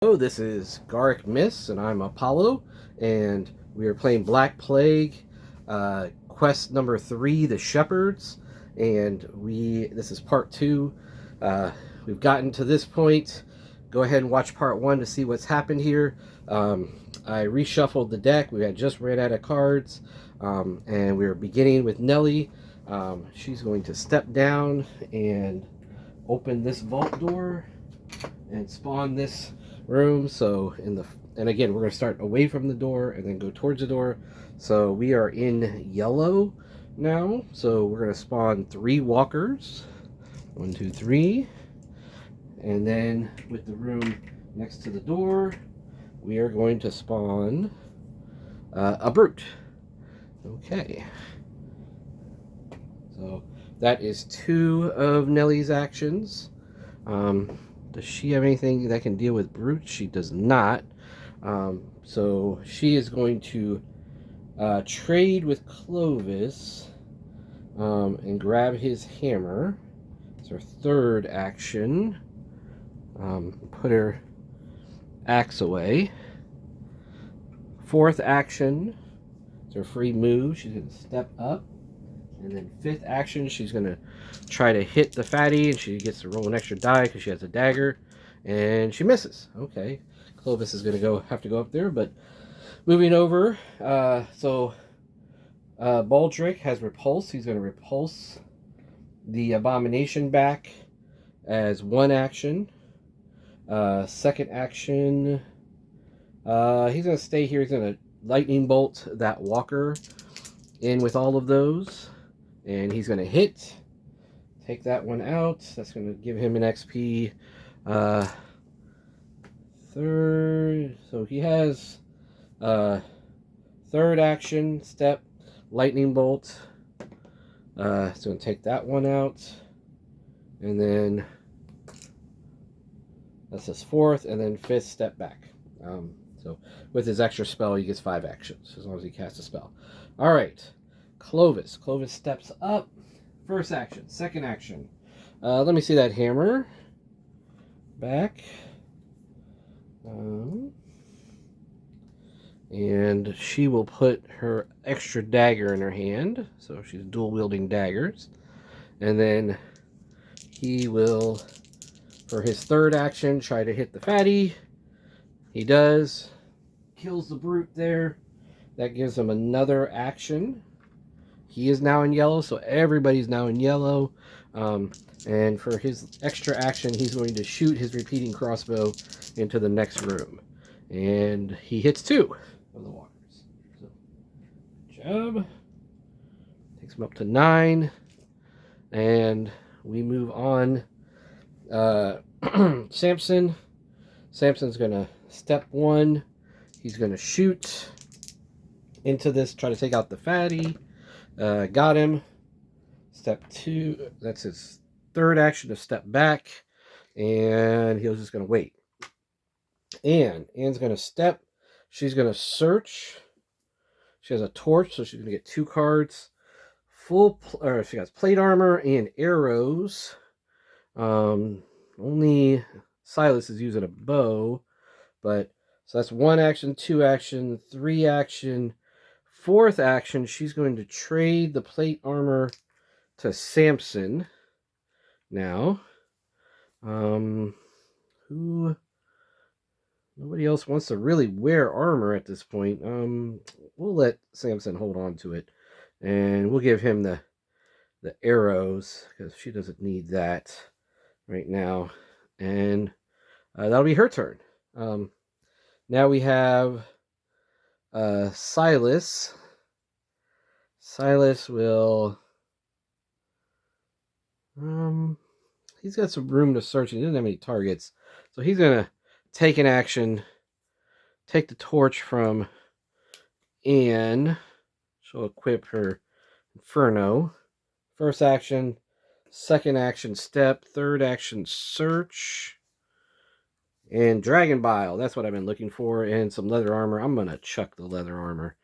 Hello, this is Garrick Miss, and I'm Apollo, and we are playing Black Plague, quest number 3, The Shepherds, and this is part 2. We've gotten to this point. Go ahead and watch part 1 to see what's happened here. I reshuffled the deck. We had just ran out of cards, and we are beginning with Nellie. She's going to step down and open this vault door and spawn this room. So and again, we're going to start away from the door and then go towards the door. So we are in yellow now. So we're going to spawn 3 walkers. 1, 2, 3. And then with the room next to the door, we are going to spawn a brute. Okay. So that is 2 of Nellie's actions. Does she have anything that can deal with brute? She does not. So she is going to trade with Clovis and grab his hammer. It's her 3rd action. Put her axe away. 4th action. It's her free move. She's going to step up. And then 5th action, she's going to try to hit the fatty, and she gets to roll an extra die because she has a dagger, and she misses. Okay, Clovis is going to have to go up there, but moving over, Baldric has repulse. He's going to repulse the abomination back as 1 action. 2nd action, he's going to stay here. He's going to lightning bolt that walker in with all of those. And he's going to hit. Take that one out. That's going to give him an XP. 3rd. So he has 3rd action, step, lightning bolt. So going to take that one out. And then that's his 4th. And then 5th, step back. So with his extra spell, he gets 5 actions as long as he casts a spell. All right. Clovis. Clovis steps up. 1st action. 2nd action. Let me see that hammer. Back. And she will put her extra dagger in her hand. So she's dual wielding daggers. And then he will, for his 3rd action, try to hit the fatty. He does. Kills the brute there. That gives him another action. He is now in yellow, so everybody's now in yellow. And for his extra action, he's going to shoot his repeating crossbow into the next room. And he hits 2 of the walkers. So, good job. Takes him up to 9. And we move on. Samson. Samson's going to step 1. He's going to shoot into this, try to take out the fatty. Got him. Step 2. That's his 3rd action to step back. And he was just going to wait. Anne's going to step. She's going to search. She has a torch, so she's going to get 2 cards. She has plate armor and arrows. Only Silas is using a bow. But so that's 1 action, 2 action, 3 action. 4th action, she's going to trade the plate armor to Samson. Now, nobody else wants to really wear armor at this point. We'll let Samson hold on to it, and we'll give him the arrows because she doesn't need that right now. And that'll be her turn. Now we have Silas. Silas will he's got some room to search. He doesn't have any targets, so he's gonna take an action, take the torch from Anne. She'll equip her Inferno. 1st action, 2nd action, step, 3rd action, search. And Dragon Bile, that's what I've been looking for, and some leather armor. I'm going to chuck the leather armor.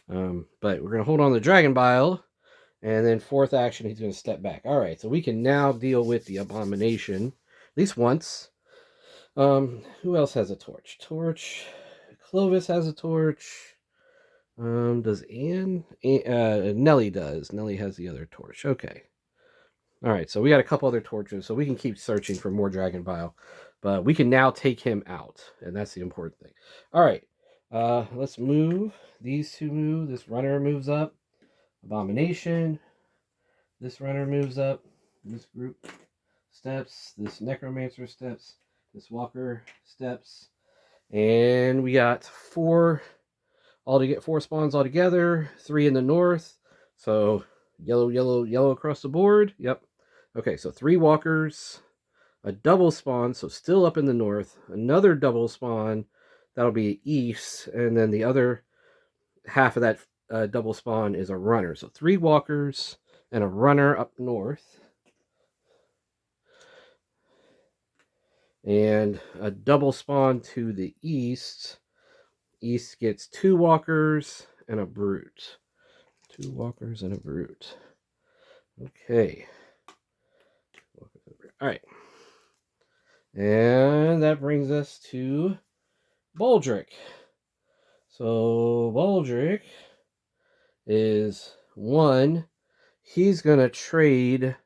But we're going to hold on to Dragon Bile, and then 4th action, he's going to step back. All right, so we can now deal with the abomination, at least once. Who else has a torch? Clovis has a torch. Does Anne? Nellie does. Nellie has the other torch. Okay. All right, so we got a couple other torches, so we can keep searching for more Dragon Bile. But we can now take him out, and that's the important thing. All right, let's move. These two move. This runner moves up. Abomination. This runner moves up. This group steps. This necromancer steps. This walker steps. And we got four spawns all together. 3 in the north. So yellow, yellow, yellow across the board. Yep. Okay, so 3 walkers, a double spawn, so still up in the north, another double spawn, that'll be east, and then the other half of that double spawn is a runner. So 3 walkers and a runner up north. And a double spawn to the east. East gets 2 walkers and a brute. 2 walkers and a brute. Okay. All right. And that brings us to Baldric. So Baldric is 1. He's going to trade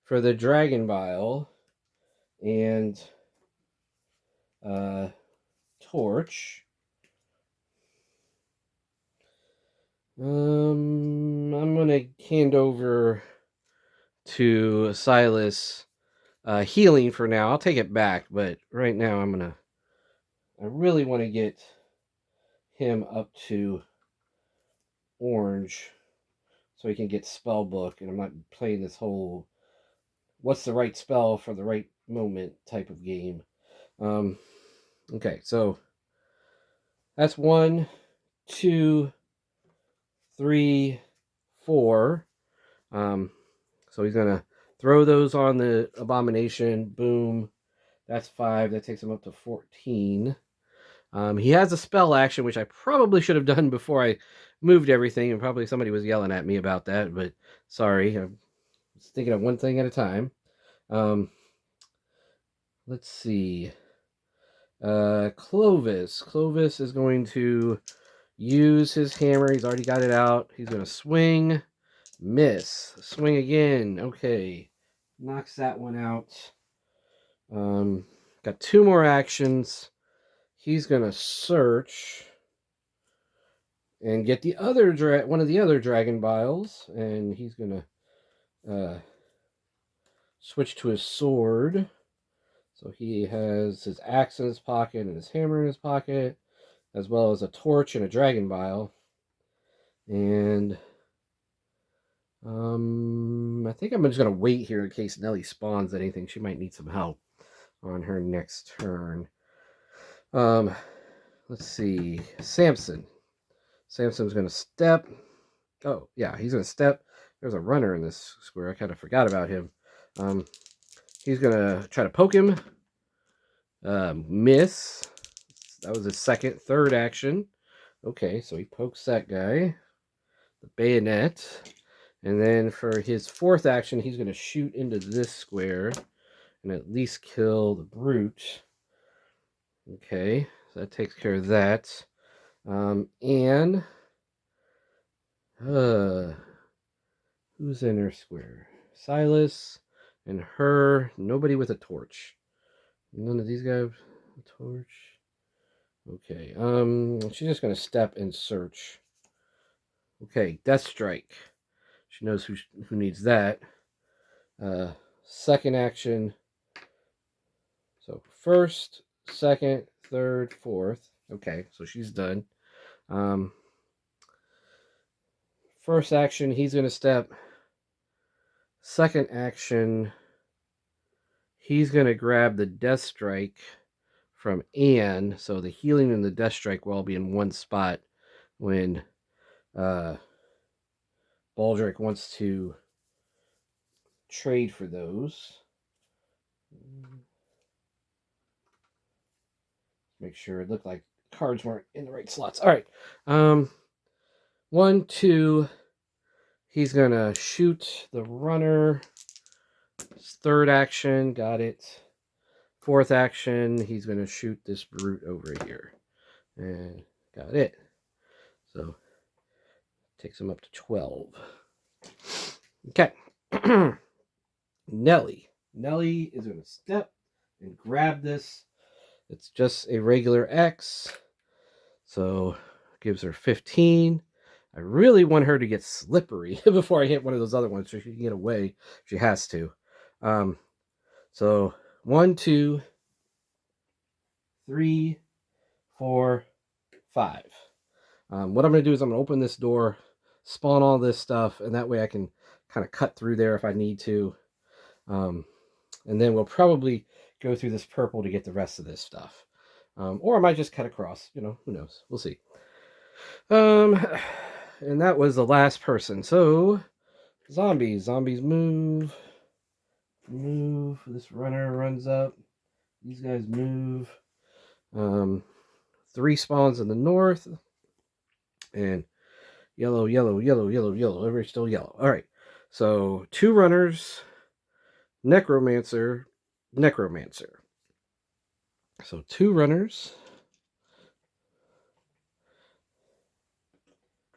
for the Dragon Bile and torch. I'm going to hand over to Silas healing for now. I'll take it back, but right now I really want to get him up to orange so he can get spell book, and I'm not playing this whole what's the right spell for the right moment type of game. Okay, so that's 1, 2, 3, 4. So he's gonna throw those on the abomination. Boom. That's 5. That takes him up to 14. He has a spell action, which I probably should have done before I moved everything, and probably somebody was yelling at me about that, but sorry. I was thinking of one thing at a time. Let's see. Clovis. Clovis is going to use his hammer. He's already got it out. He's going to swing. Miss. Swing again. Okay. Knocks that one out. Got 2 more actions. He's going to search and get the other one of the other Dragon Biles, and he's going to switch to his sword. So he has his axe in his pocket and his hammer in his pocket, as well as a torch and a Dragon Bile. And I think I'm just going to wait here in case Nellie spawns anything. She might need some help on her next turn. Let's see. Samson. Samson's going to step. Oh, yeah, he's going to step. There's a runner in this square. I kind of forgot about him. He's going to try to poke him. Miss. That was his third action. Okay, so he pokes that guy. The bayonet. And then for his 4th action, he's going to shoot into this square and at least kill the brute. Okay, so that takes care of that. And who's in her square? Silas and her. Nobody with a torch. None of these guys have a torch. Okay, she's just going to step and search. Okay, Death Strike. She knows who needs that. 2nd action. So 1st, 2nd, 3rd, 4th. Okay, so she's done. 1st action, he's going to step. 2nd action, he's going to grab the Death Strike from Anne. So the healing and the Death Strike will all be in one spot when Baldric wants to trade for those. Make sure it looked like cards weren't in the right slots. All right. 1, 2. He's going to shoot the runner. 3rd action. Got it. Fourth action, he's going to shoot this brute over here. And got it. So takes him up to 12. Okay. Nelly. Nelly is going to step and grab this. It's just a regular X. So gives her 15. I really want her to get slippery before I hit one of those other ones so she can get away. She has to. So 1, 2, 3, 4, 5. What I'm going to do is I'm going to open this door, spawn all this stuff, and that way I can kind of cut through there if I need to. And then we'll probably go through this purple to get the rest of this stuff. Or I might just cut across, you know, who knows? We'll see. And that was the last person. So, zombies. Zombies move. Move. This runner runs up. These guys move. 3 spawns in the north. And yellow, yellow, yellow, yellow, yellow. Everybody's still yellow. All right. So, 2 runners. Necromancer. Necromancer. So 2 runners.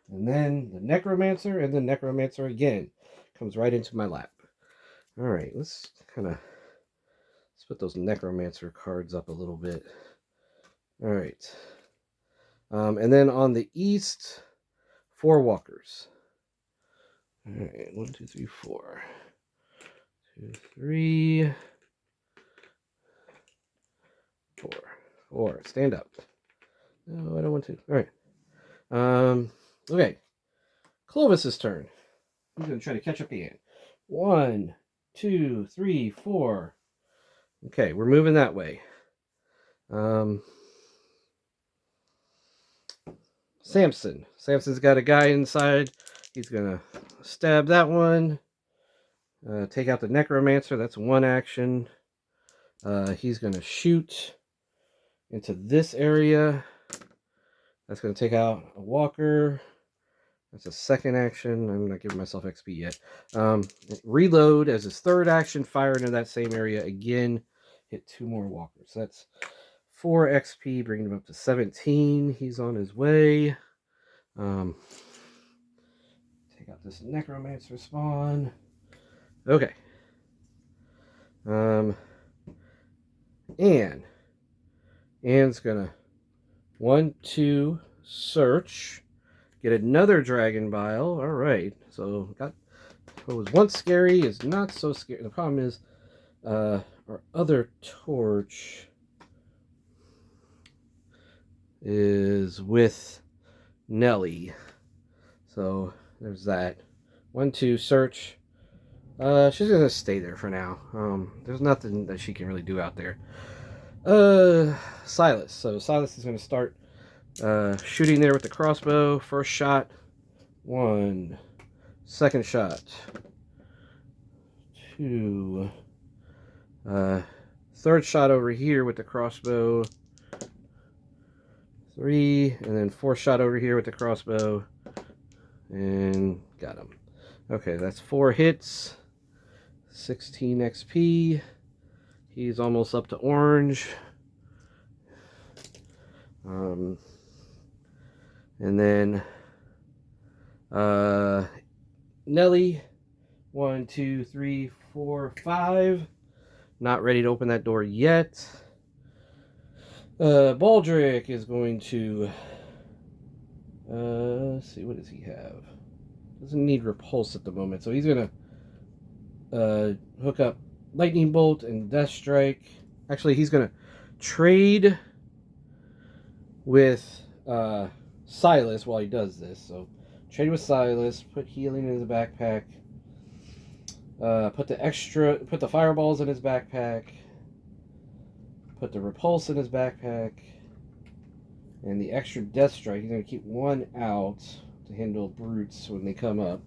And then the Necromancer and the Necromancer again. Comes right into my lap. Alright, let's put those Necromancer cards up a little bit. Alright. And then on the east, 4 walkers. Alright, 1, 2, 3, 4. 2, 3. 4. Stand up. No, I don't want to. Alright. Okay. Clovis's turn. He's going to try to catch up again. 1, 2, 3, 4. Okay, we're moving that way. Samson. Samson's got a guy inside. He's going to stab that one. Take out the Necromancer. That's 1 action. He's going to shoot into this area. That's going to take out a walker. That's a 2nd action. I'm not giving myself XP yet. Reload as his 3rd action. Fire into that same area again. Hit 2 more walkers. So that's 4 XP, bringing him up to 17. He's on his way. Take out this Necromancer spawn. Okay. Anne's gonna 1, 2 search, get another Dragon Bile. All right, so got what was once scary is not so scary. The problem is our other torch is with Nelly, so there's that. 1, 2 search. She's gonna stay there for now. There's nothing that she can really do out there. Silas. So Silas is gonna start shooting there with the crossbow. First shot, 1. Second shot, 2. Third shot over here with the crossbow, 3, and then 4th shot over here with the crossbow, and got him. Okay, that's 4 hits. 16 XP. He's almost up to orange. And then Nelly, 1, 2, 3, 4, 5. Not ready to open that door yet. Baldric is going to let's see, what does he have? Doesn't need repulse at the moment, so he's gonna hook up Lightning Bolt and Death Strike. Actually, he's gonna trade with Silas while he does this. So trade with Silas, put healing in his backpack, put the fireballs in his backpack, put the repulse in his backpack, and the extra Death Strike. He's gonna keep 1 out to handle brutes when they come up,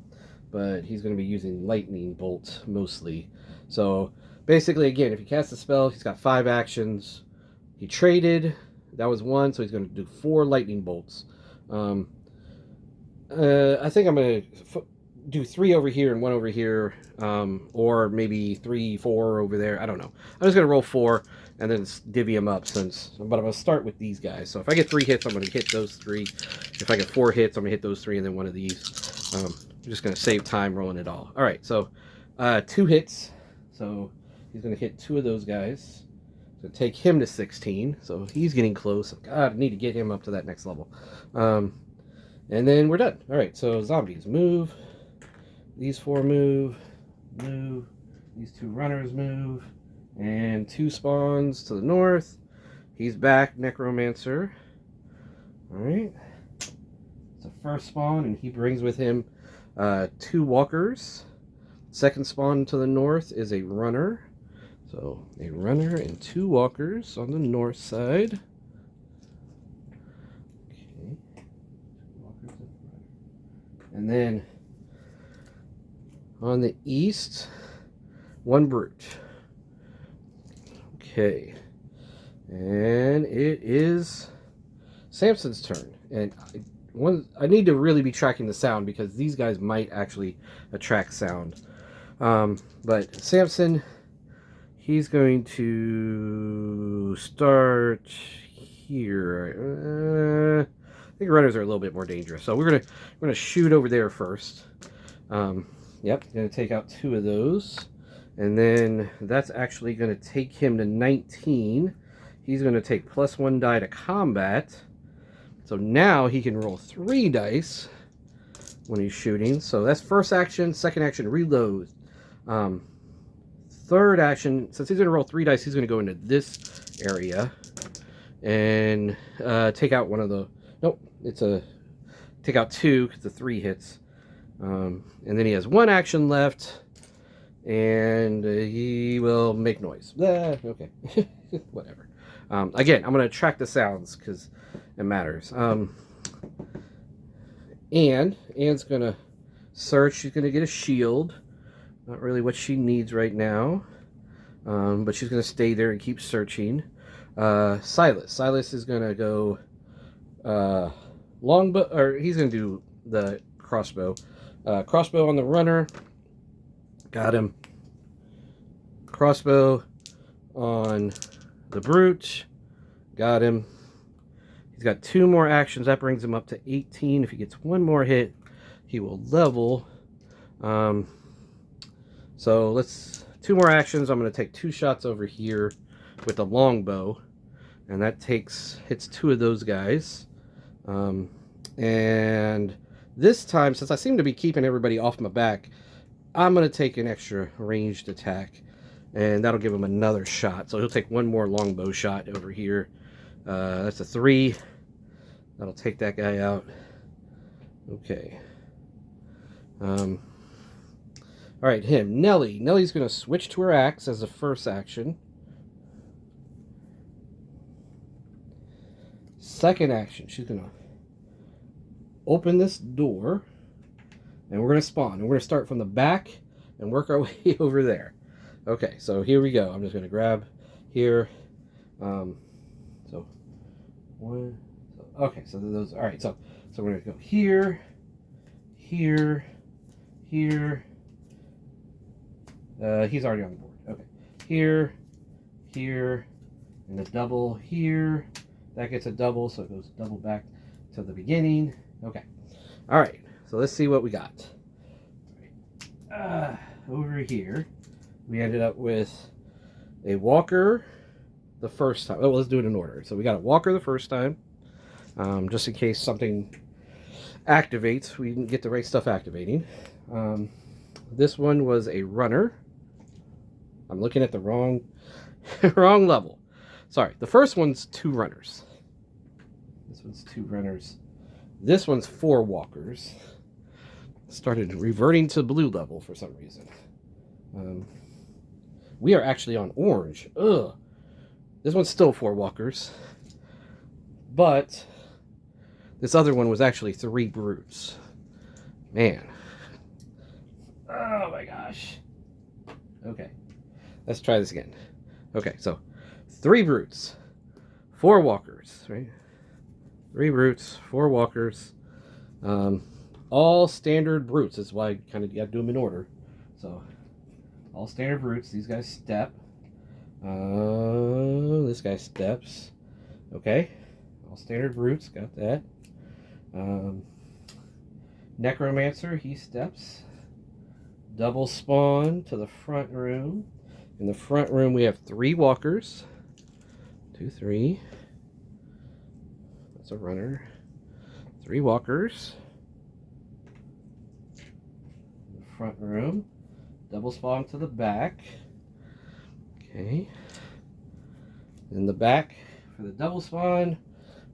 but he's going to be using Lightning Bolt mostly. So basically, again, if he casts a spell, he's got 5 actions. He traded, that was 1, so he's going to do 4 Lightning Bolts. I think I'm going to do 3 over here and 1 over here, or maybe 3, 4 over there. I don't know. I'm just going to roll 4 and then divvy them up. But I'm going to start with these guys. So if I get 3 hits, I'm going to hit those 3. If I get 4 hits, I'm going to hit those 3 and then one of these. I'm just going to save time rolling it all. All right, so 2 hits. So he's going to hit 2 of those guys. So take him to 16. So he's getting close. God, I need to get him up to that next level. And then we're done. All right, so zombies move. These 4 move. Move. These 2 runners move. And 2 spawns to the north. He's back, Necromancer. All right. It's a first spawn, and he brings with him 2 walkers. Second spawn to the north is a runner. So a runner and 2 walkers on the north side. Okay. And then on the east, 1 brute. Okay. And it is Samson's turn. And I need to really be tracking the sound because these guys might actually attract sound. But Samson, he's going to start here. I think runners are a little bit more dangerous, so we're gonna shoot over there first. Yep, gonna take out 2 of those, and then that's actually gonna take him to 19. He's gonna take +1 die to combat, so now he can roll 3 dice when he's shooting. So that's first action. Second action, reload. Third action, since he's going to roll 3 dice, he's going to go into this area and take out one of the... Nope, take out 2 because the 3 hits. And then he has 1 action left, and he will make noise. Okay, whatever. Again, I'm going to track the sounds because it matters. Anne's going to search. She's going to get a shield. Not really what she needs right now, but she's going to stay there and keep searching. Silas is going to go longbow, or he's going to do the crossbow. Crossbow on the runner. Got him. Crossbow on the brute. Got him. He's got 2 more actions. That brings him up to 18. If he gets 1 more hit, he will level. So 2 more actions. I'm going to take 2 shots over here with the longbow, and that hits 2 of those guys. And this time, since I seem to be keeping everybody off my back, I'm going to take an extra ranged attack, and that'll give him another shot. So he'll take 1 more longbow shot over here. That's a 3. That'll take that guy out. Okay. All right, him. Nelly. Nelly's going to switch to her axe as a first action. Second action, she's going to open this door, and we're going to spawn. And we're going to start from the back and work our way over there. Okay, so here we go. I'm just going to grab here. So 1. Okay, so those. All right, so we're going to go here, here, here. He's already on the board. Okay. Here, here, and a double here. That gets a double, so it goes double back to the beginning. Okay. All right. So let's see what we got. Over here, we ended up with a walker the first time. Oh, well, let's do it in order. So we got a walker the first time, just in case something activates. We didn't get the right stuff activating. This one was a runner. I'm looking at the wrong level. Sorry, the first one's 2 runners. This one's 2 runners. This one's 4 walkers. Started reverting to blue level for some reason. We are actually on orange. Ugh. This one's still 4 walkers. But this other one was actually 3 brutes. Man. Oh my gosh. Okay. Let's try this again. Okay, so 3 brutes, 4 walkers, right? 3 brutes, 4 walkers. All standard brutes. That's why I kind of got to do them in order. So, all standard brutes. These guys step. This guy steps. Okay. All standard roots. Got that. Necromancer, he steps. Double spawn to the front room. In the front room, we have 3 walkers. 2, 3. That's a runner. 3 walkers. In the front room. Double spawn to the back. Okay. In the back, for the double spawn,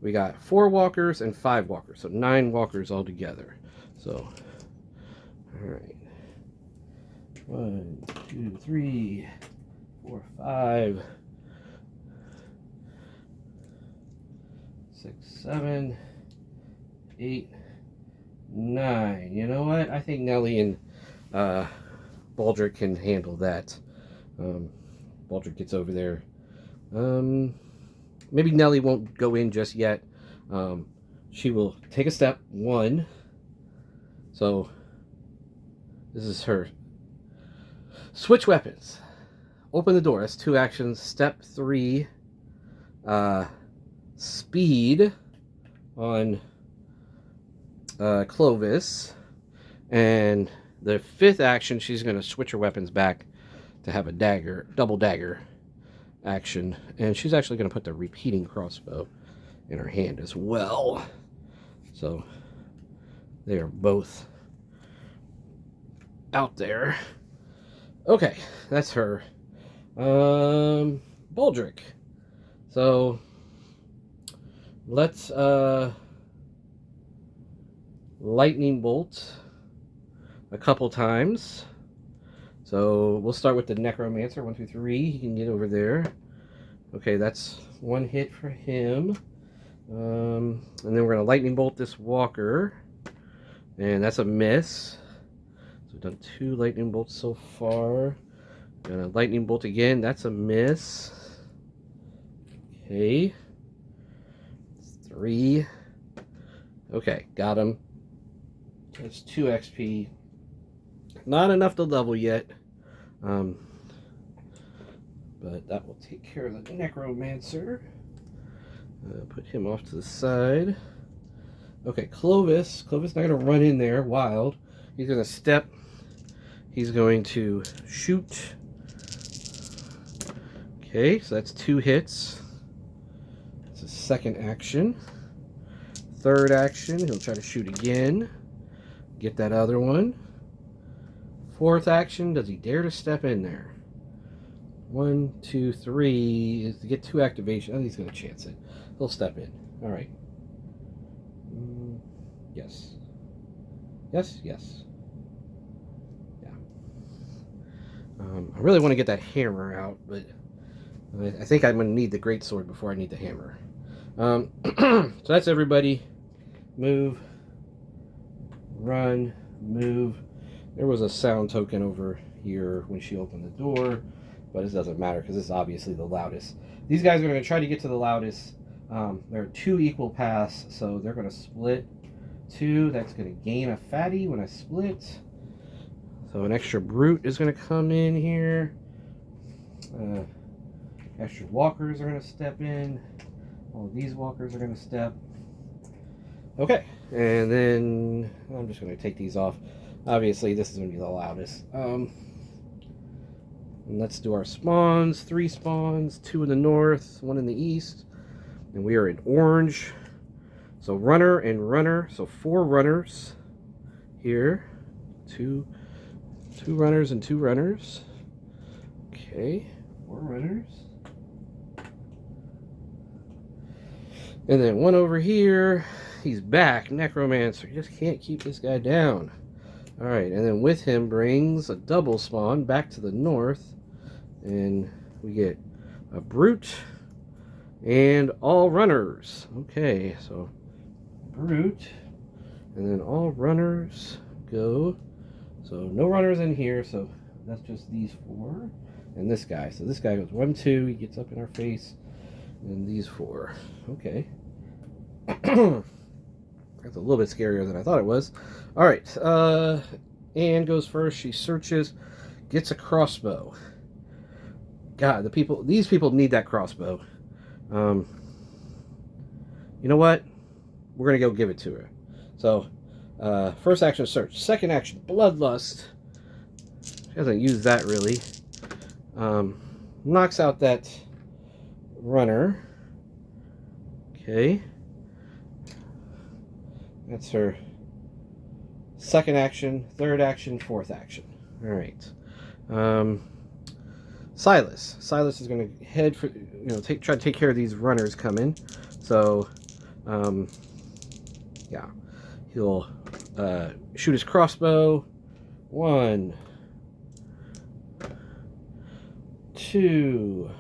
we got 4 walkers and 5 walkers. So 9 walkers altogether. So, alright. 1, 2, 3, 4, 5, 6, 7, 8, 9. You know what? I think Nelly and Baldric can handle that. Baldric gets over there. Maybe Nelly won't go in just yet. She will take a step. 1. So, this is her. Switch weapons. Open the door. That's 2 actions. Step 3. Speed on Clovis. And the 5th action, she's going to switch her weapons back to have a dagger, double dagger action. And she's actually going to put the repeating crossbow in her hand as well. So they are both out there. Okay, that's her. Baldric. So let's lightning bolt a couple times. So we'll start with the Necromancer. 1, 2, 3. He can get over there. Okay, that's 1 hit for him. And then we're going to lightning bolt this walker. And that's a miss. So we've done 2 lightning bolts so far. Gonna lightning bolt again. That's a miss. Okay. 3. Okay, got him. That's 2 XP. Not enough to level yet. But that will take care of the Necromancer. Put him off to the side. Okay, Clovis. Clovis not going to run in there wild. He's going to step. He's going to shoot. Okay, so that's 2 hits. That's a 2nd action. 3rd action, he'll try to shoot again. Get that other one. 4th action, does he dare to step in there? 1, 2, 3 is to get 2 activation. I think he's going to chance it. He'll step in. All right. Yes. Yes, yes. Yeah. I really want to get that hammer out, but I think I'm going to need the greatsword before I need the hammer. So that's everybody. Move. Run. Move. There was a sound token over here when she opened the door, but it doesn't matter because it's obviously the loudest. These guys are going to try to get to the loudest. There are 2 equal paths, so they're going to split 2. That's going to gain a fatty when I split. So an extra brute is going to come in here. Extra walkers are going to step in. All of these walkers are going to step. Okay, and then I'm just going to take these off. Obviously, this is going to be the loudest. And let's do our spawns. 3 spawns, 2 in the north, 1 in the east. And we are in orange. So runner and runner. So 4 runners here. 2 runners and 2 runners. Okay, 4 runners. And then 1 over here. He's back. Necromancer. You just can't keep this guy down. Alright, and then with him brings a double spawn back to the north. And we get a brute and all runners. Okay, so brute. And then all runners go. So no runners in here, so that's just these 4. And this guy. So this guy goes 1, 2. He gets up in our face. And these 4. Okay. That's a little bit scarier than I thought it was. Alright, Anne goes first. She searches, gets a crossbow. God, these people need that crossbow. You know what? We're gonna go give it to her. So, first action, search. Second action, bloodlust. She hasn't used that really. Knocks out that runner. Okay. That's her second action, third action, fourth action. All right. Silas. Silas is going to head for, try to take care of these runners coming. So, yeah. He'll shoot his crossbow. 1, 2,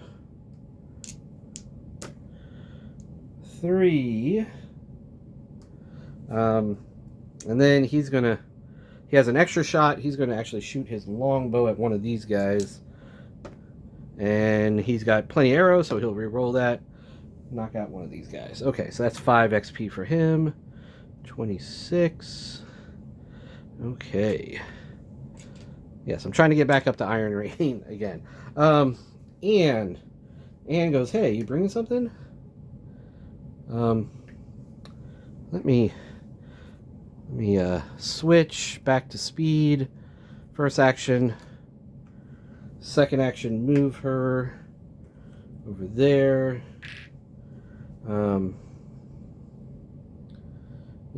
3. And then he has an extra shot. He's going to actually shoot his longbow at one of these guys. And he's got plenty of arrows, so he'll re-roll that. Knock out one of these guys. Okay, so that's 5 XP for him. 26. Okay. Yes, I'm trying to get back up to Iron Rain again. Anne goes, hey, you bringing something? Let me switch back to speed. First action. Second action, move her over there. You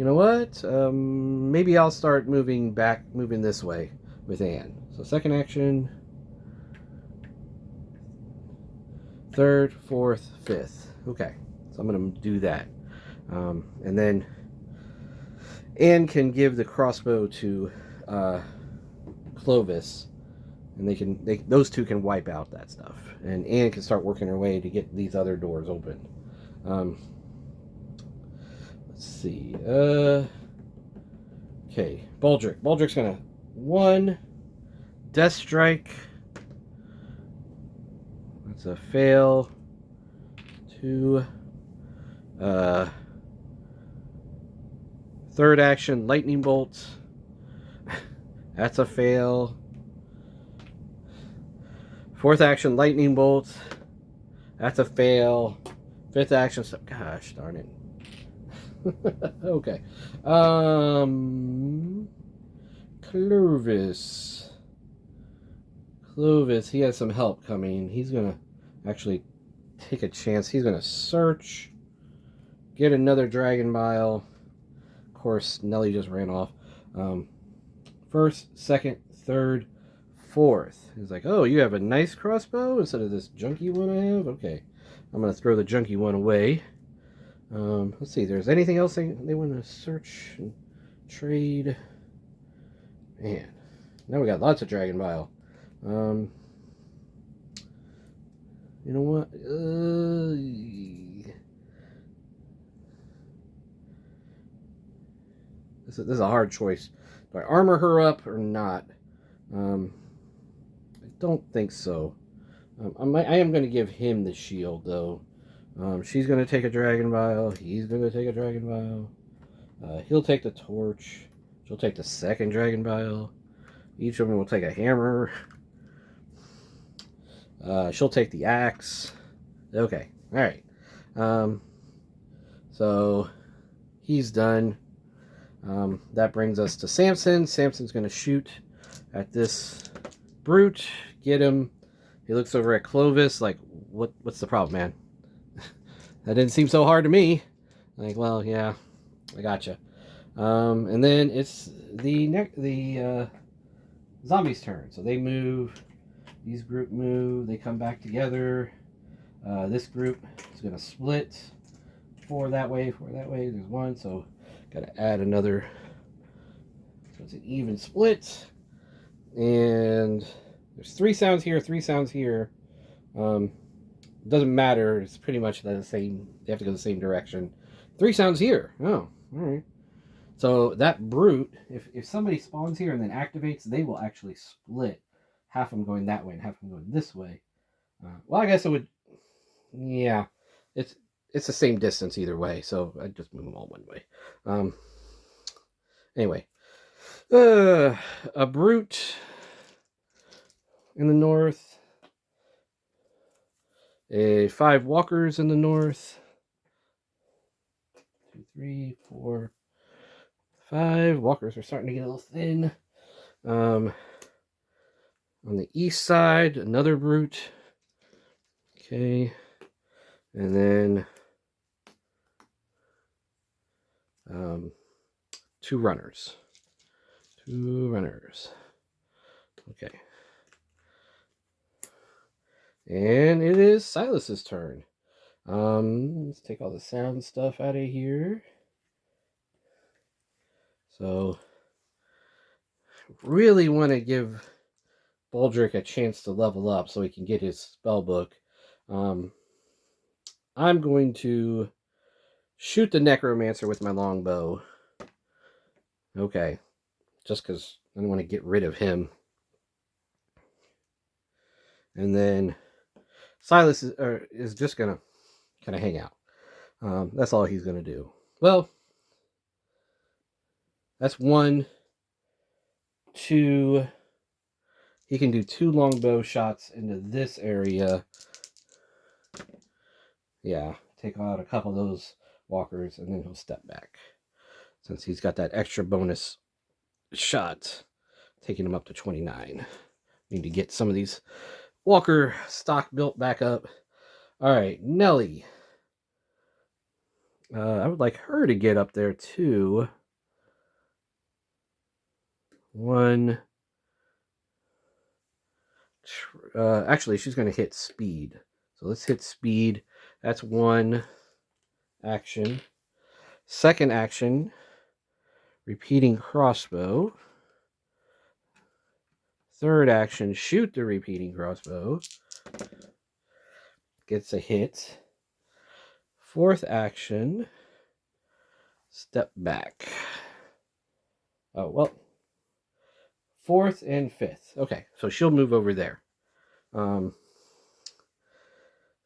know what? Maybe I'll start moving this way with Anne. So second action, third, fourth, fifth. Okay, so I'm going to do that. And then Anne can give the crossbow to Clovis, and those two can wipe out that stuff. And Anne can start working her way to get these other doors open. Let's see. Okay, Baldric. Baldric's gonna 1 Death Strike. That's a fail. 2. Third action, Lightning Bolt. That's a fail. Fourth action, Lightning Bolt. That's a fail. Fifth action, gosh darn it. Okay. Clovis. Clovis, he has some help coming. He's gonna actually take a chance. He's gonna search. Get another Dragon Bile. Of course, Nelly just ran off. First, second, third, fourth. He's like, oh, you have a nice crossbow instead of this junky one I have? Okay. I'm going to throw the junky one away. Let's see. There's anything else they want to search and trade? Man. Now we got lots of Dragon Bile. You know what? This is a hard choice. Do I armor her up or not? I don't think so. I am going to give him the shield, though. She's going to take a Dragon Bile. He's going to take a Dragon Bile. He'll take the torch. She'll take the second Dragon Bile. Each of them will take a hammer. She'll take the axe. Okay. All right. So he's done. That brings us to Samson. Samson's going to shoot at this brute. Get him. He looks over at Clovis like, what's the problem, man? That didn't seem so hard to me. Like, well, yeah, I gotcha. And then it's the zombies' turn. So they move. These group move. They come back together. This group is going to split. 4 that way, 4 that way. There's 1, so got to add another. So it's an even split. And there's 3 sounds here, 3 sounds here. It doesn't matter. It's pretty much the same. They have to go the same direction. 3 sounds here. Oh, all right. So that brute, if somebody spawns here and then activates, they will actually split. Half of them going that way and half of them going this way. Well, I guess it would. Yeah, it's the same distance either way. So I just move them all one way. Anyway, a brute in the north. 5 walkers in the north. 2, 3, 4, 5. Walkers are starting to get a little thin. On the east side, another brute. Okay. And then 2 runners. 2 runners. Okay. And it is Silas's turn. Let's take all the sound stuff out of here. So, really want to give Baldric a chance to level up so he can get his spell book. I'm going to shoot the Necromancer with my longbow. Okay. Just because I want to get rid of him. And then Silas is just going to kind of hang out. That's all he's going to do. Well, that's 1, 2. He can do 2 longbow shots into this area. Yeah, take out a couple of those walkers, and then he'll step back. Since he's got that extra bonus shot, taking him up to 29. Need to get some of these walker stock built back up. All right, Nelly. I would like her to get up there too. 1. Actually, she's going to hit speed. So let's hit speed. That's 1 action. Second action, repeating crossbow. Third action, shoot the repeating crossbow. Gets a hit. Fourth action, step back. Oh, well. 4th and 5th. Okay, so she'll move over there.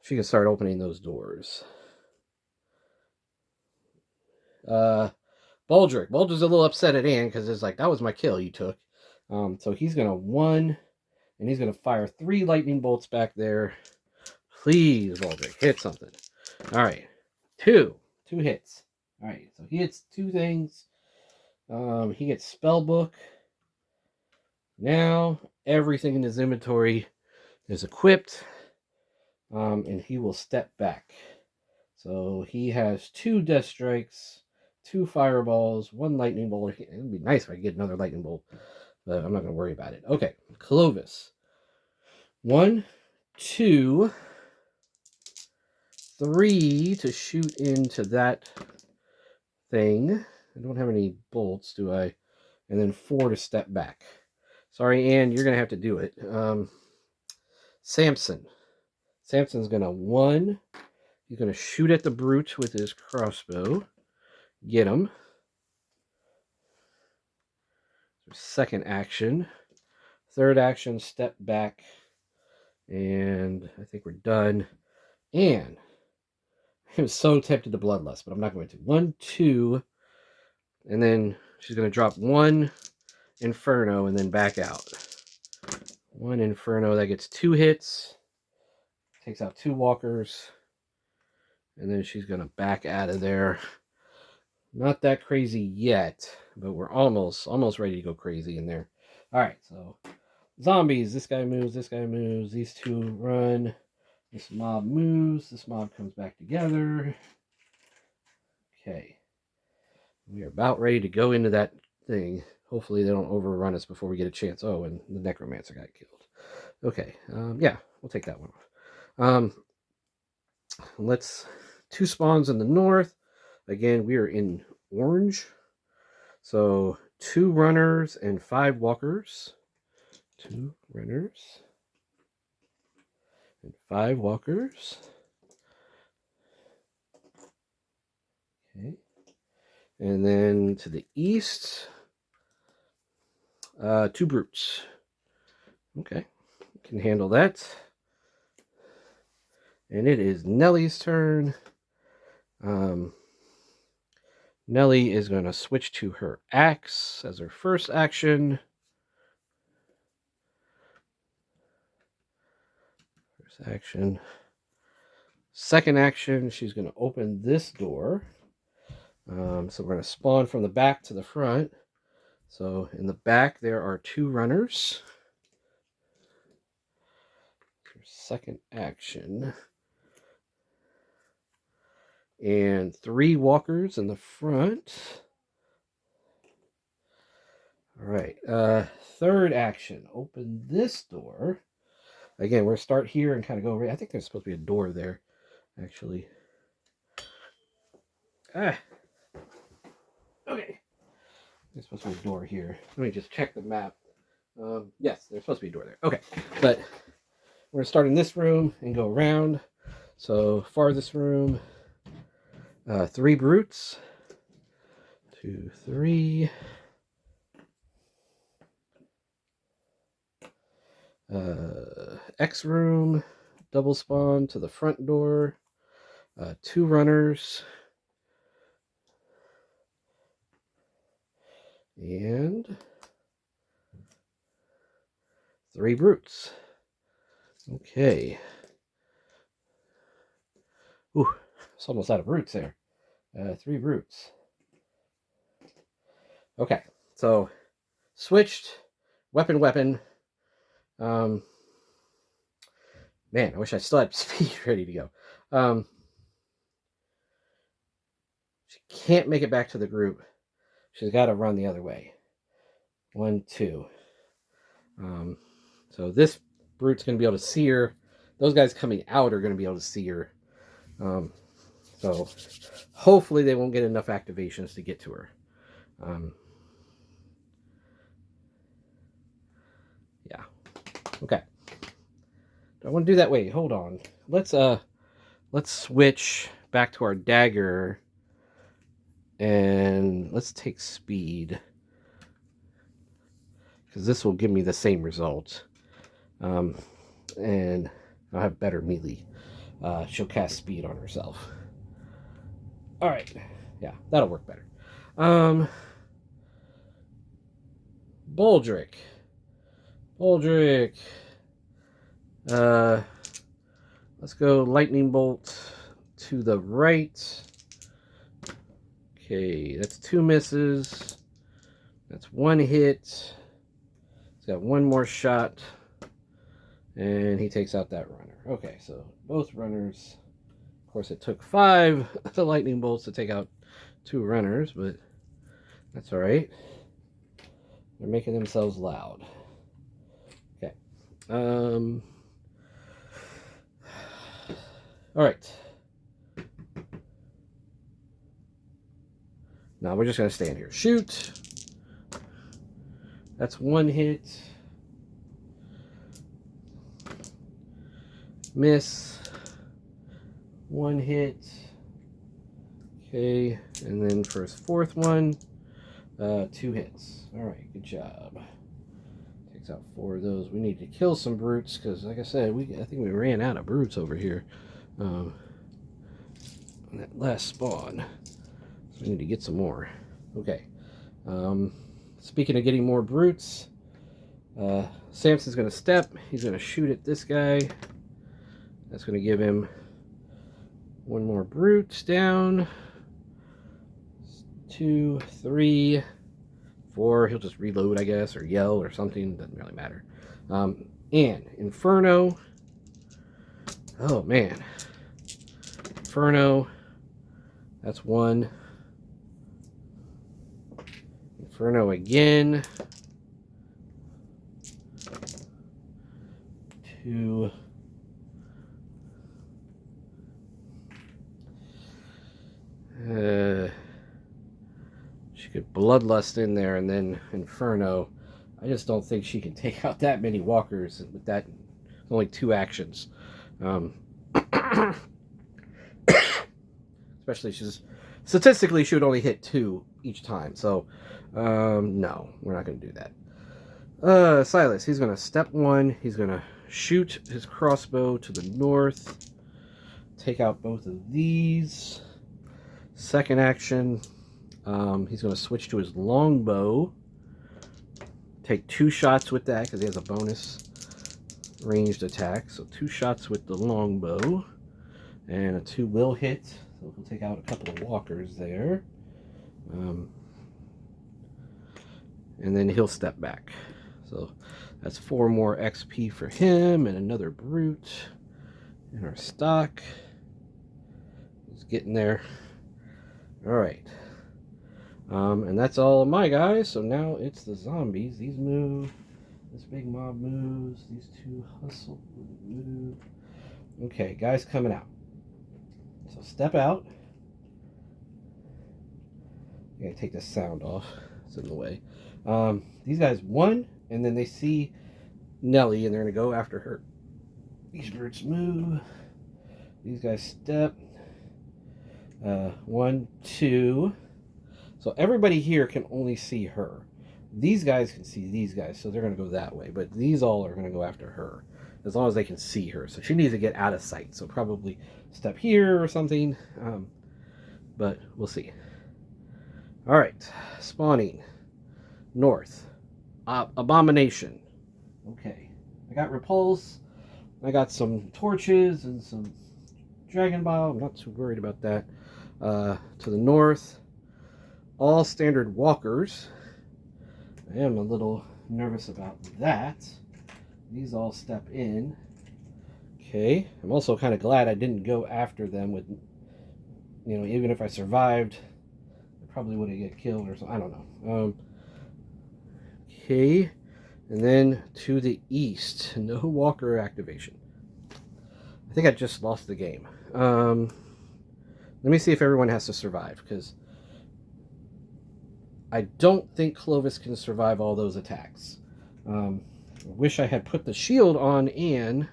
She can start opening those doors. Baldric's a little upset at Anne because it's like, that was my kill you took. So he's going to 1, and he's going to fire 3 lightning bolts back there. Please, Baldric, hit something. All right, 2 hits. All right, so he hits 2 things. He gets spellbook. Now everything in his inventory is equipped, and he will step back. So he has 2 death strikes, 2 fireballs, 1 lightning bolt. It would be nice if I could get another lightning bolt, but I'm not going to worry about it. Okay, Clovis. 1, 2, 3 to shoot into that thing. I don't have any bolts, do I? And then 4 to step back. Sorry, Anne, you're going to have to do it. Samson. Samson's going to 1. He's going to shoot at the brute with his crossbow. Get him. Second action. Third action, step back. And I think we're done. And I'm so tempted to bloodlust, but I'm not going to. 1, 2. And then she's going to drop 1 Inferno and then back out. 1 Inferno. That gets 2 hits. Takes out 2 walkers. And then she's going to back out of there. Not that crazy yet, but we're almost ready to go crazy in there. All right, so zombies. This guy moves. This guy moves. These 2 run. This mob moves. This mob comes back together. Okay. We are about ready to go into that thing. Hopefully they don't overrun us before we get a chance. Oh, and the Necromancer got killed. Okay. Yeah, we'll take that one off. Let's 2 spawns in the north. Again, we are in orange. So 2 runners and 5 walkers. 2 runners and 5 walkers. Okay. And then to the east, 2 brutes. Okay. Can handle that. And it is Nellie's turn. Nellie is going to switch to her axe as her first action. First action. Second action, she's going to open this door. So we're going to spawn from the back to the front. So in the back, there are 2 runners. Second action. And 3 walkers in the front. All right. Third action. Open this door. Again, we're going to start here and kind of go. I think there's supposed to be a door there, actually. Okay. There's supposed to be a door here. Let me just check the map. Yes, there's supposed to be a door there. Okay. But we're going to start in this room and go around. So, farthest room. 3 brutes. 2, 3. X room, double spawn to the front door, 2 runners, and 3 brutes. Okay. Ooh, it's almost out of brutes there. 3 brutes. Okay, so switched, weapon. Man, I wish I still had speed ready to go. She can't make it back to the group. She's got to run the other way. 1, 2. So this brute's going to be able to see her. Those guys coming out are going to be able to see her. So hopefully they won't get enough activations to get to her. Yeah. Okay. I want to do that. Wait, hold on. Let's switch back to our dagger, and let's take speed, because this will give me the same result. And I'll have better melee. She'll cast speed on herself. All right. Yeah, that'll work better. Boldrick. Let's go lightning bolt to the right. Okay, that's 2 misses. That's 1 hit. He's got 1 more shot. And he takes out that runner. Okay, so both runners. Of course, it took 5 lightning bolts to take out 2 runners, but that's all right. They're making themselves loud. Okay. All right. Now we're just going to stand here. Shoot. That's 1 hit. Miss. 1 hit. Okay. And then for his 4th one, 2 hits. All right. Good job. Takes out 4 of those. We need to kill some brutes because, like I said, I think we ran out of brutes over here. On that last spawn. So we need to get some more. Okay. Speaking of getting more brutes, Samson's going to step. He's going to shoot at this guy. That's going to give him 1 more brute down. 2, 3, 4. He'll just reload, I guess, or yell or something. Doesn't really matter. And Inferno. Oh, man. Inferno. That's 1. Inferno again. 2. She could Bloodlust in there and then Inferno. I just don't think she can take out that many walkers with that. Only 2 actions. Especially statistically she would only hit 2 each time. So no, we're not going to do that. Silas, he's going to step 1. He's going to shoot his crossbow to the north. Take out both of these. Second action, he's going to switch to his longbow. Take 2 shots with that because he has a bonus ranged attack. So 2 shots with the longbow. And a 2 will hit, so we'll take out a couple of walkers there. And then he'll step back. So that's 4 more XP for him, and another brute in our stock. He's getting there. All right. And that's all of my guys. So now it's the zombies. These move. This big mob moves. These 2 hustle. Move. Okay, guys coming out. So step out. I gotta take this sound off. It's in the way. These guys 1, and then they see Nelly, and they're gonna go after her. These birds move. These guys step. 1, 2. So everybody here can only see her. These guys can see these guys, so they're gonna go that way. But these all are gonna go after her, as long as they can see her. So she needs to get out of sight. So probably step here or something. But we'll see. All right, spawning north. Abomination. Okay, I got repulse. I got some torches and some dragon bile. I'm not too worried about that. To the north, all standard walkers. I am a little nervous about that. These all step in. Okay, I'm also kind of glad I didn't go after them with, you know, even if I survived, I probably would have get killed or something. I don't know. Okay, and then to the east, no walker activation. I think I just lost the game. Let me see if everyone has to survive, because I don't think Clovis can survive all those attacks. I wish I had put the shield on Anne,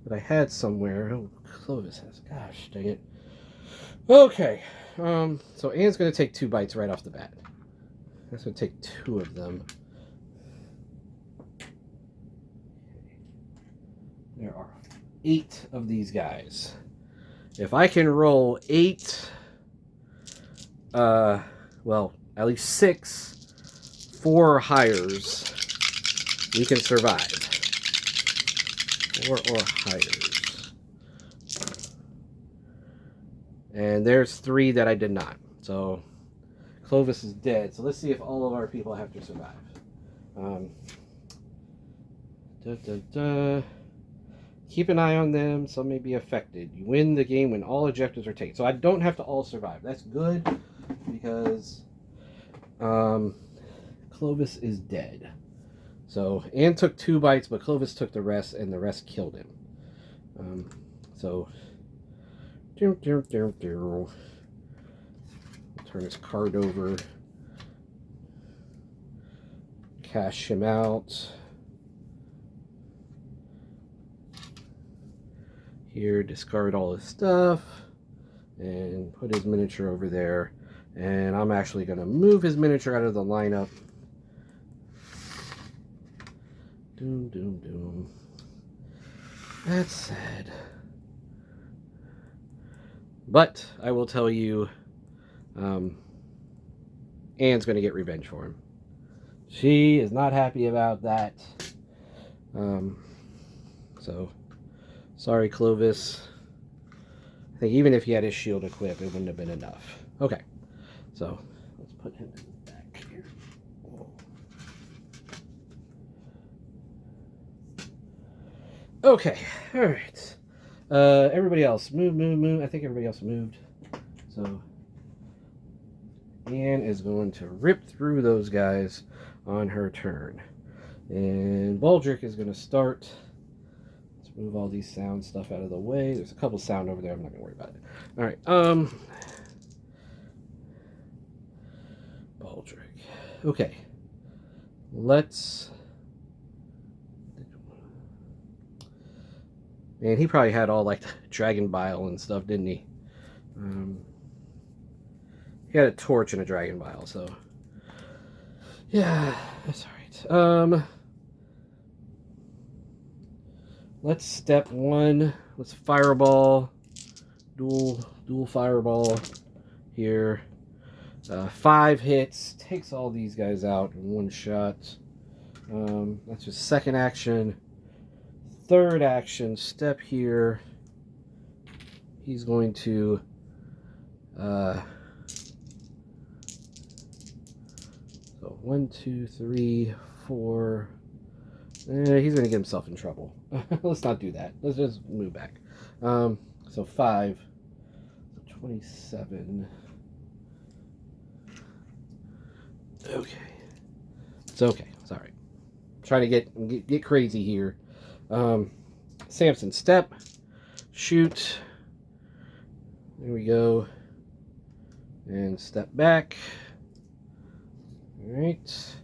but I had somewhere. Oh, Clovis has. Gosh, dang it. Okay, so Anne's going to take 2 bites right off the bat. That's going to take 2 of them. There are 8 of these guys. If I can roll 8, well, at least 6, 4 hires, we can survive. 4 or hires. And there's 3 that I did not. So Clovis is dead. So let's see if all of our people have to survive. Keep an eye on them. Some may be affected. You win the game when all objectives are taken. So I don't have to all survive. That's good, because Clovis is dead. So Anne took 2 bites, but Clovis took the rest, and the rest killed him. So turn his card over. Cash him out. Here, discard all his stuff and put his miniature over there. And I'm actually going to move his miniature out of the lineup. Doom, doom, doom. That's sad. But I will tell you, Anne's going to get revenge for him. She is not happy about that. So... sorry, Clovis. I think even if he had his shield equipped, it wouldn't have been enough. Okay, so let's put him in the back here. Okay, all right. Everybody else, move. I think everybody else moved. So Anne is going to rip through those guys on her turn. And Baldric is going to start. Move all these sound stuff out of the way. There's a couple sound over there. I'm not gonna worry about it. All right. Baldric. Okay. Let's. Man, he probably had all like dragon bile and stuff, didn't he? He had a torch and a dragon bile, so yeah, that's all right. Let's step 1. Let's fireball. Dual fireball here. 5 hits. Takes all these guys out in 1 shot. That's just second action. Third action. Step here. he's going to so 1, 2, 3, 4. He's going to get himself in trouble. Let's not do that. Let's just move back. So 5, so 27. Okay. It's okay. It's all right. Trying to get crazy here. Samson, step, shoot. There we go. And step back. All right.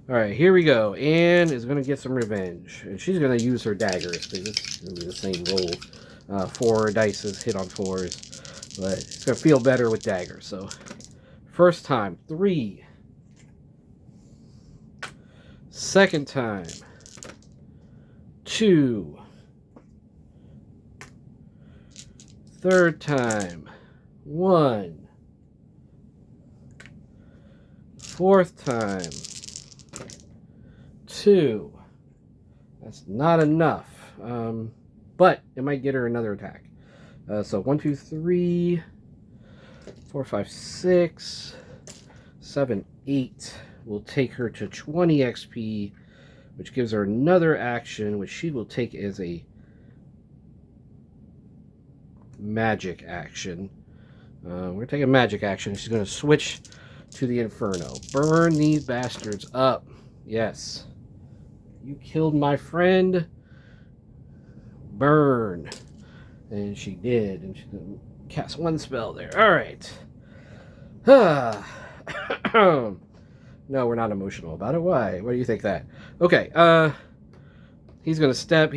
All right, here we go. Anne is going to get some revenge. And she's going to use her daggers. Because it's going to be the same roll. 4 dice hit on 4s. But it's going to feel better with daggers. So, first time, 3. Second time, 2. Third time, 1. Fourth time, 2. That's not enough. But it might get her another attack. So 1, 2, 3, 4, 5, 6, 7, 8. Will take her to 20 XP, which gives her another action, which she will take as a magic action. We're going to take a magic action. She's going to switch to the Inferno. Burn these bastards up. Yes. You killed my friend. Burn. And she did. And she's going to cast 1 spell there. All right. No, we're not emotional about it. Why? What do you think that? Okay, he's going to step.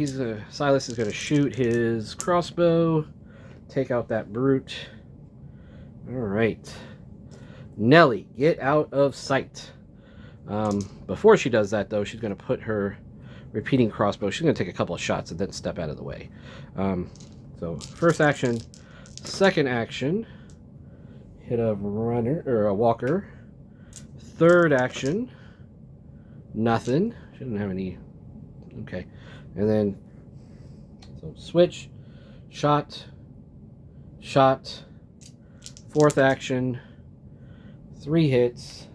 Silas is going to shoot his crossbow. Take out that brute. All right. Nellie, get out of sight. Before she does that, though, she's going to put her repeating crossbow. She's going to take a couple of shots and then step out of the way. So, first action. Second action. Hit a runner, or a walker. Third action, nothing. She didn't have any. Okay. And then, so switch, shot, shot. Fourth action, 3 hits.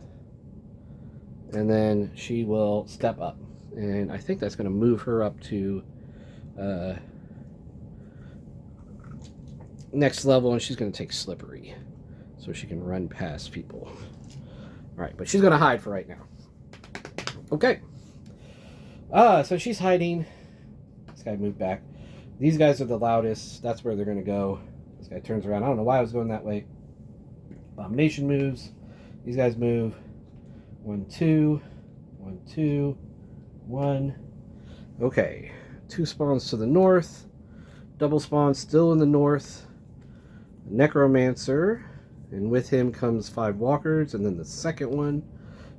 And then she will step up. And I think that's going to move her up to next level. And she's going to take Slippery. So she can run past people. Alright, but she's going to hide for right now. Okay. So she's hiding. This guy moved back. These guys are the loudest. That's where they're going to go. This guy turns around. I don't know why I was going that way. Abomination moves. These guys move. 1, 2. 1, 2. 1. Okay. 2 spawns to the north. Double spawn still in the north. Necromancer. And with him comes 5 walkers, and then the second one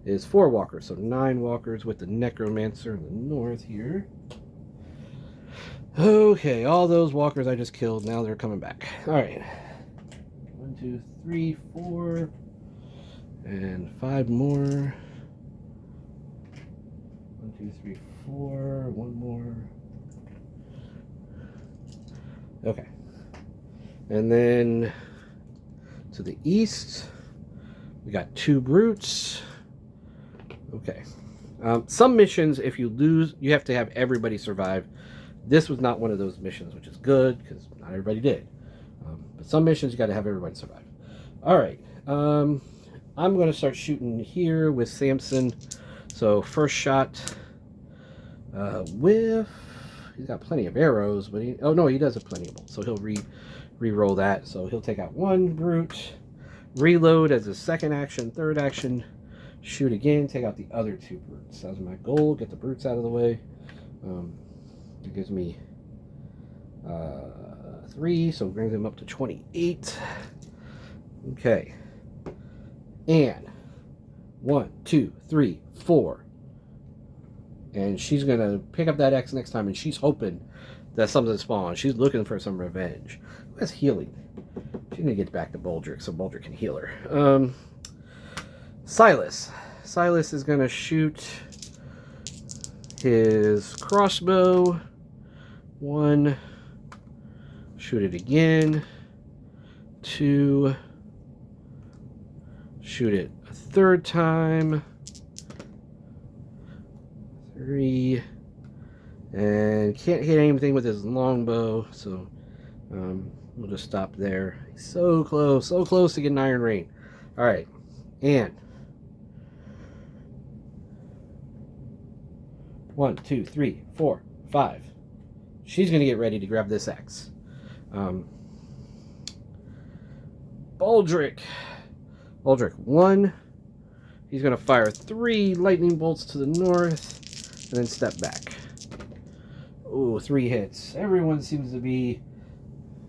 is 4 walkers. So 9 walkers with the Necromancer in the north here. Okay, all those walkers I just killed, now they're coming back. Alright. 1, 2, 3, 4. And 5 more. 1, 2, 3, 4. 1 more. Okay. And then to the east, we got 2 brutes. Okay. Some missions, if you lose, you have to have everybody survive. This was not one of those missions, which is good, because not everybody did. But some missions, you got to have everybody survive. Alright. I'm going to start shooting here with Samson. So, first shot with... He's got plenty of arrows, but he... Oh, no, he does have plenty of them. So, he'll re-roll that. So, he'll take out 1 brute. Reload as a second action. Third action, shoot again. Take out the other 2 brutes. That was my goal. Get the brutes out of the way. It gives me 3, so brings him up to 28. Okay. And 1, 2, 3, 4. And she's going to pick up that X next time, and she's hoping that something spawns. She's looking for some revenge. Who has healing? She's going to get back to Baldric so Baldric can heal her. Silas. Silas is going to shoot his crossbow. 1 Shoot it again. 2. Shoot it a third time. 3. And can't hit anything with his longbow, so we'll just stop there. He's so close to getting Iron Rain. All right, and 1, 2, 3, 4, 5. She's gonna get ready to grab this axe. Baldric, 1. He's gonna fire 3 lightning bolts to the north, and then step back. Ooh, 3 hits. Everyone seems to be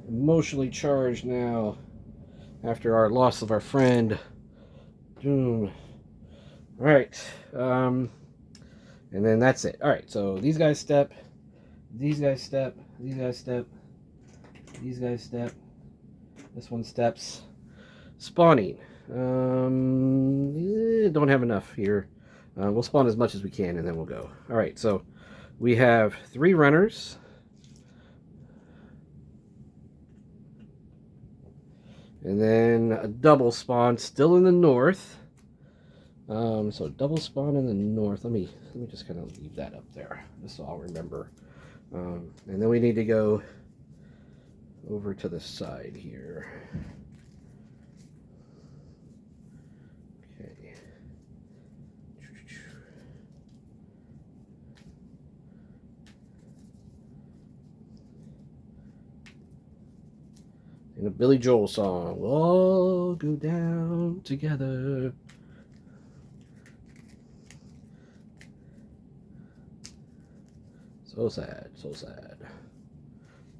emotionally charged now after our loss of our friend Doom. Alright, and then that's it. Alright, so these guys step, these guys step, these guys step, these guys step, this one steps. Spawning. Don't have enough here. We'll spawn as much as we can and then we'll go. Alright, so we have 3 runners. And then a double spawn still in the north. So double spawn in the north. Let me just kind of leave that up there, just so I'll remember. And then we need to go over to the side here. Okay. In a Billy Joel song, we'll all go down together. So sad, so sad.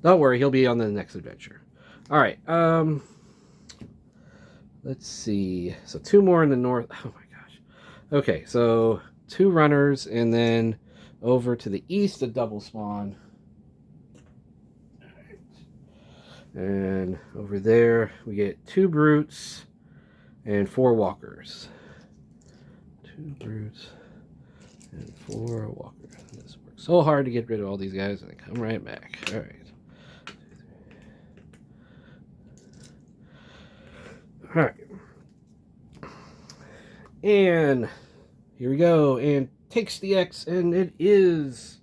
Don't worry, he'll be on the next adventure. All right, let's see. So 2 more in the north. Oh my gosh. Okay, so 2 runners, and then over to the east, a double spawn. And over there, we get 2 brutes and 4 walkers. 2 brutes and 4 walkers. This works so hard to get rid of all these guys, and they come right back. All right. All right. And here we go. And takes the X, and it is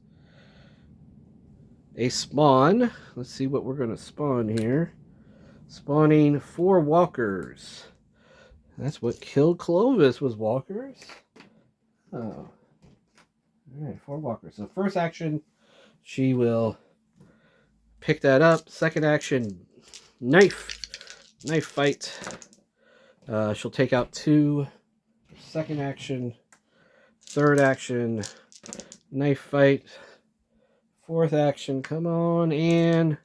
a spawn. Let's see what we're going to spawn here. Spawning 4 walkers. That's what killed Clovis, was walkers. Oh. Alright, 4 walkers. So first action, she will pick that up. Second action, knife fight. She'll take out 2. Second action. Third action, knife fight. Fourth action, come on, and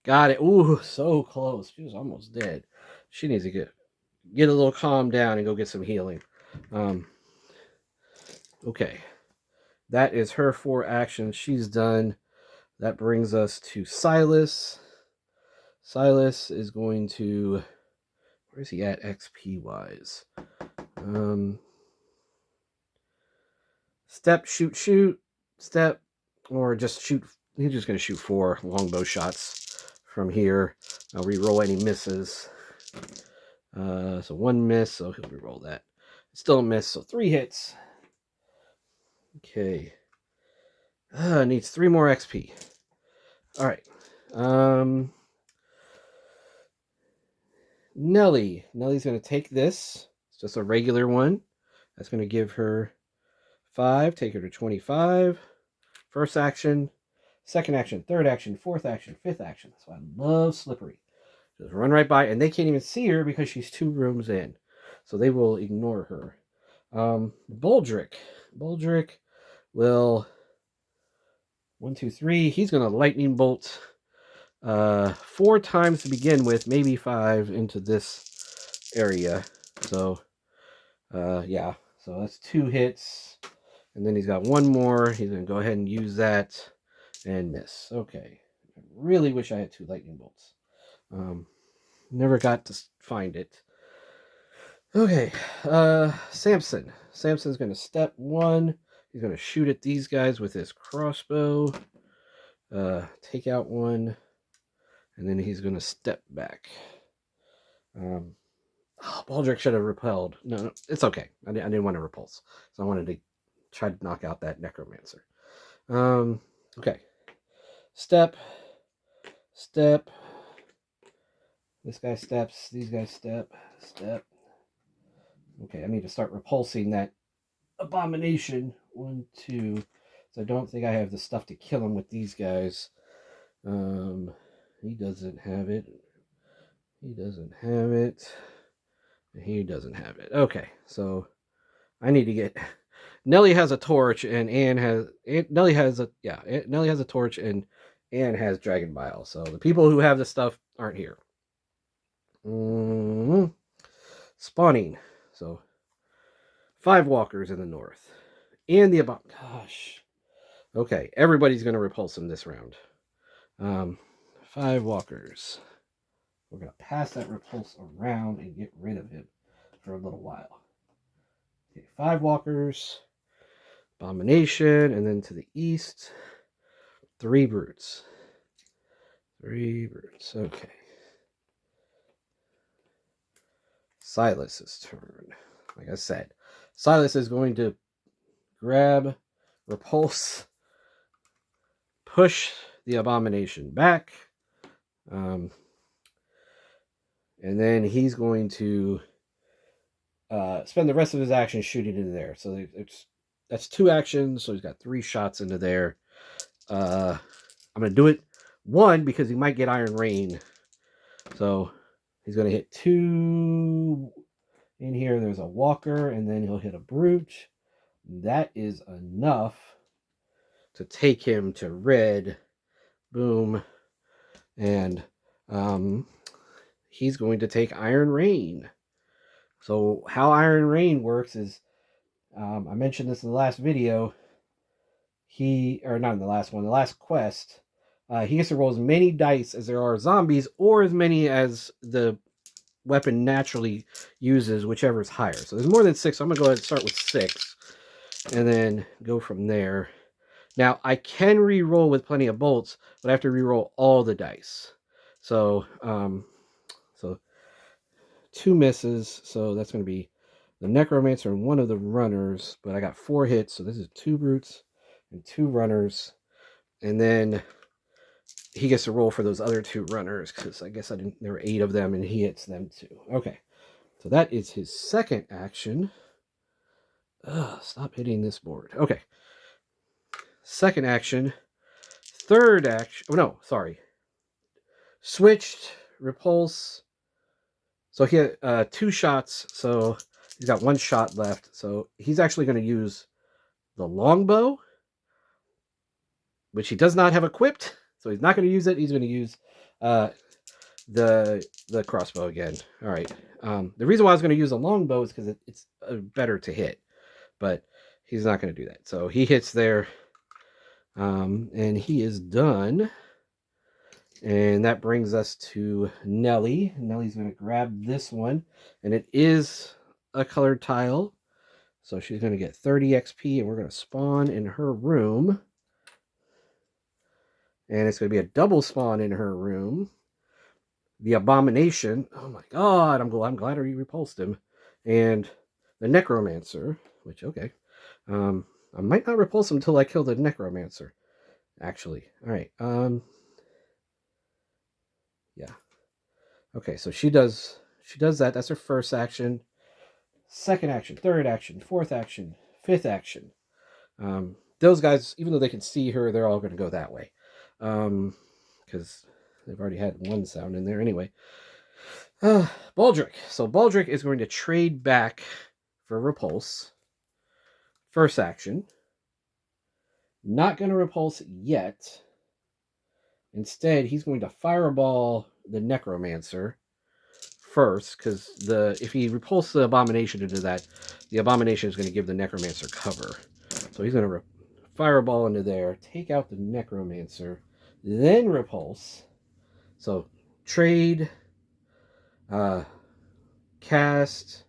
got it. Ooh, so close. She was almost dead. She needs to get a little calmed down and go get some healing. Okay. That is her 4 actions. She's done. That brings us to Silas. Silas is going to... Where is he at XP-wise? Step, shoot. Step, or just shoot. He's just going to shoot 4 longbow shots from here. I'll re-roll any misses. So 1 miss, so he'll re-roll that. Still a miss, so 3 hits. Okay. Needs 3 more XP. All right. Nelly's going to take this. It's just a regular one. That's going to give her 5. Take her to 25. First action. Second action. Third action. Fourth action. Fifth action. That's why I love Slippery. Just run right by, and they can't even see her because she's 2 rooms in. So they will ignore her. Baldric will 1, 2, 3. He's going to lightning bolt 4 times to begin with, maybe 5 into this area. So yeah, so that's 2 hits, and then he's got 1 more. He's going to go ahead and use that and miss. Okay, I really wish I had 2 lightning bolts. Never got to find it. Okay, Samson. Samson's going to step 1. He's going to shoot at these guys with his crossbow. take out one, and then he's going to step back. Baldric should have repelled. No, it's okay. I didn't want to repulse, so I wanted to try to knock out that necromancer. Okay. Step. This guy steps. These guys step. Okay, I need to start repulsing that abomination. 1, 2. So I don't think I have the stuff to kill him with these guys. He doesn't have it. He doesn't have it. Okay, so I need to get. Nellie has a torch, and Nellie has a torch, and Anne has Dragon Bile. So the people who have this stuff aren't here. Spawning. So 5 walkers in the north, and the gosh. Okay, everybody's going to repulse him this round. 5 walkers. We're going to pass that repulse around and get rid of him for a little while. Okay, 5 walkers. Abomination, and then to the east, 3 brutes. 3 brutes, okay. Silas's turn. Like I said, Silas is going to grab, repulse, push the abomination back, and then he's going to spend the rest of his action shooting into there. So that's 2 actions, so he's got 3 shots into there. I'm going to do it 1 because he might get Iron Rain. So he's going to hit 2 in here. There's a walker, and then he'll hit a brute. That is enough to take him to red. Boom. And he's going to take Iron Rain. So how Iron Rain works is, I mentioned this in the last video. Not in the last one, the last quest, he gets to roll as many dice as there are zombies, or as many as the weapon naturally uses, whichever is higher. So there's more than 6, so I'm going to go ahead and start with 6, and then go from there. Now, I can re-roll with plenty of bolts, but I have to re-roll all the dice. So, 2 misses, so that's going to be the Necromancer and 1 of the runners, but I got 4 hits, so this is 2 brutes and 2 runners, and then he gets to roll for those other 2 runners, because I guess there were 8 of them, and he hits them too. Okay, so that is his second action. Stop hitting this board. Okay. Second action. Third action. Oh, no, sorry. Switched, repulse. So he had 2 shots, so he's got 1 shot left. So he's actually going to use the longbow, which he does not have equipped. So he's not going to use it. He's going to use the crossbow again. All right. The reason why I was going to use a longbow is because it's better to hit, but he's not going to do that. So he hits there, and he is done. And that brings us to Nellie. Nellie's going to grab this one, and it is a colored tile. So she's going to get 30 XP, and we're going to spawn in her room. And it's going to be a double spawn in her room. The Abomination. Oh my god, I'm glad I repulsed him. And the Necromancer, which, okay. I might not repulse him until I kill the Necromancer, actually. All right. Yeah. Okay, so she does that. That's her first action. Second action, third action, fourth action, fifth action. Those guys, even though they can see her, they're all going to go that way. Because they've already had 1 sound in there anyway. Baldric. So Baldric is going to trade back for repulse. First action. Not going to repulse yet. Instead, he's going to fireball the Necromancer first, because if he repulses the Abomination into that, the Abomination is going to give the Necromancer cover. So he's going to fireball into there, take out the Necromancer, then repulse. So trade, cast.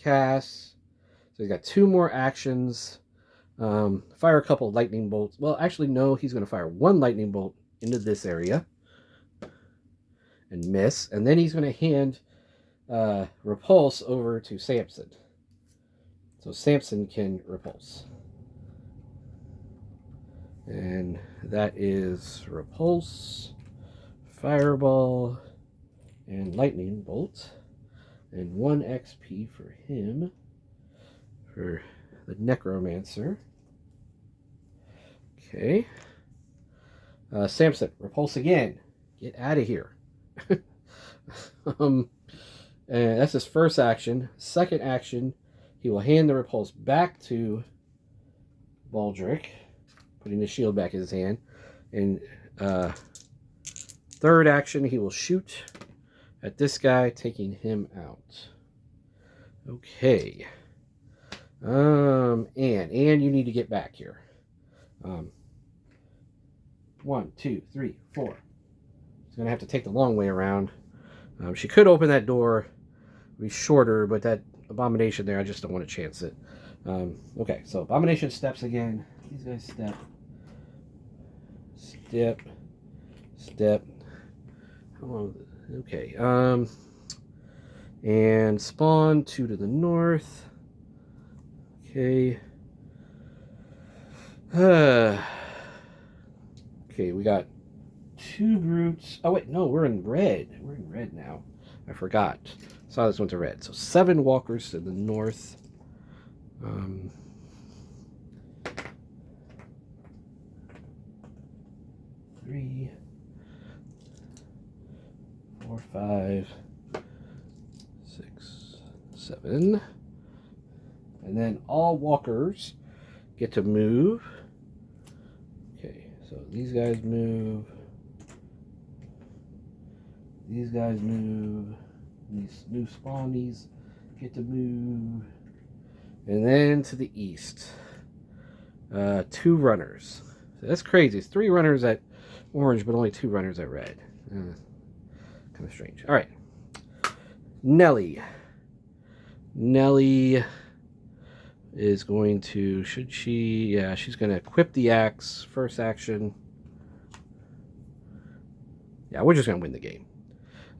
So he's got 2 more actions. Fire a couple lightning bolts. Well, actually, no, he's going to fire 1 lightning bolt into this area and miss. And then he's going to hand repulse over to Samson. So Samson can repulse. And that is repulse, fireball, and lightning bolt. And 1 XP for him, for the necromancer. Okay. Samson, repulse again. Get out of here. And that's his first action. Second action, he will hand the repulse back to Baldric, putting the shield back in his hand. And third action, he will shoot at this guy, taking him out. Okay. And you need to get back here. 1, 2, 3, 4. She's gonna have to take the long way around. She could open that door, be shorter, but that abomination there, I just don't want to chance it. Okay, so abomination steps again. These guys step, step, step. How long? Okay. And spawn 2 to the north. Okay. Okay, we got 2 brutes. Oh wait, no, we're in red. We're in red now. I forgot. Saw this went to red. So 7 walkers to the north. 3, 4, 5, 6, 7. And then all walkers get to move. Okay, so these guys move. These guys move. These new spawnies get to move. And then to the east, 2 runners. So that's crazy. It's 3 runners at orange, but only 2 runners at red. Kind of strange. All right. Nelly. Nelly is going to, should she? Yeah, she's going to equip the axe. First action. Yeah, we're just going to win the game.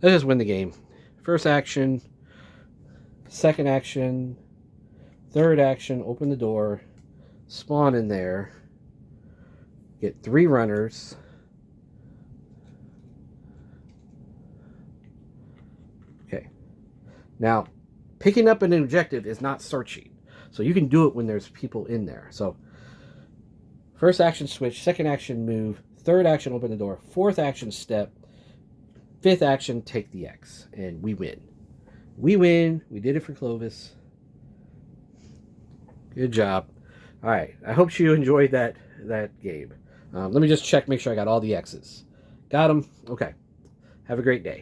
Let's just win the game. First action. Second action. Third action, open the door. Spawn in there. Get 3 runners. Okay. Now, picking up an objective is not searching. So you can do it when there's people in there. So, first action switch, second action move, third action open the door, fourth action step, fifth action take the X. And we win. We win. We did it for Clovis. Good job. All right. I hope you enjoyed that game. Let me just check, make sure I got all the X's. Got them? Okay. Have a great day.